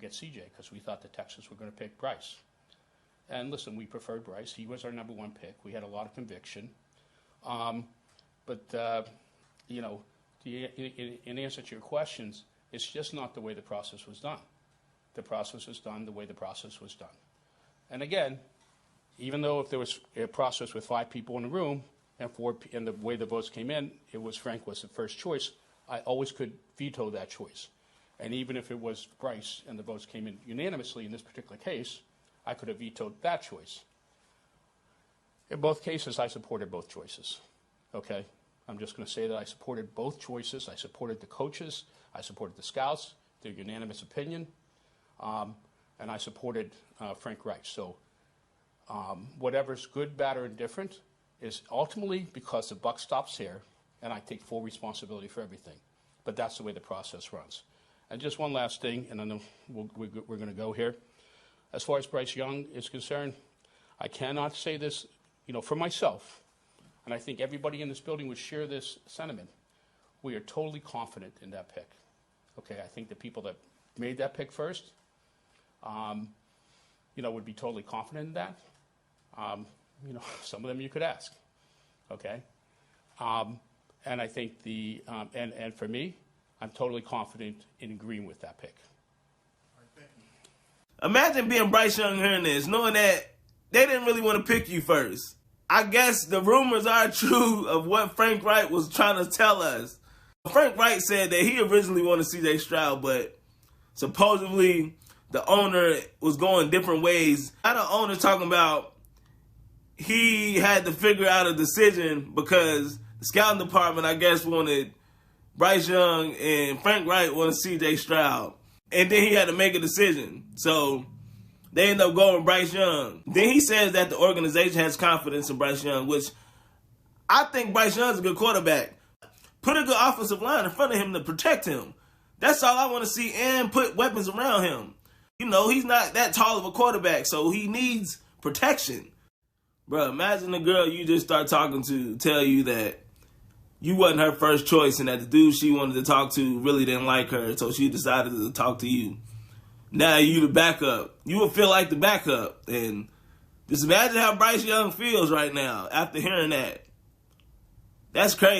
get CJ because we thought the Texans were going to pick Bryce. And listen, we preferred Bryce. He was our number one pick. We had a lot of conviction. But in answer to your questions, it's just not the way the process was done. The process was done the way the process was done. And again, even though if there was a process with 5 people in the room and the way the votes came in, it was Frank was the first choice, I always could veto that choice. And even if it was Bryce and the votes came in unanimously in this particular case, I could have vetoed that choice. In both cases, I supported both choices. Okay? I'm just going to say that I supported both choices. I supported the coaches. I supported the scouts, their unanimous opinion. And I supported Frank Reich. So whatever's good, bad, or indifferent is ultimately because the buck stops here, and I take full responsibility for everything. But that's the way the process runs. And just one last thing, and then we're going to go here. As far as Bryce Young is concerned, I cannot say this, for myself, and I think everybody in this building would share this sentiment. We are totally confident in that pick. Okay, I think the people that made that pick first, would be totally confident in that. Some of them you could ask. Okay, and I think and for me, I'm totally confident in agreeing with that pick. Imagine being Bryce Young hearing this, knowing that they didn't really want to pick you first. I guess the rumors are true of what Frank Reich was trying to tell us. Frank Reich said that he originally wanted CJ Stroud, but supposedly the owner was going different ways. Now the owner talking about he had to figure out a decision because the scouting department, I guess, wanted Bryce Young and Frank Reich wanted CJ Stroud. And then he had to make a decision. So they ended up going with Bryce Young. Then he says that the organization has confidence in Bryce Young, which I think Bryce Young's a good quarterback. Put a good offensive line in front of him to protect him. That's all I want to see, and put weapons around him. He's not that tall of a quarterback, so he needs protection. Bro, imagine the girl you just start talking to tell you that you wasn't her first choice and that the dude she wanted to talk to really didn't like her, so she decided to talk to you. Now you the backup. You would feel like the backup. And just imagine how Bryce Young feels right now after hearing that. That's crazy.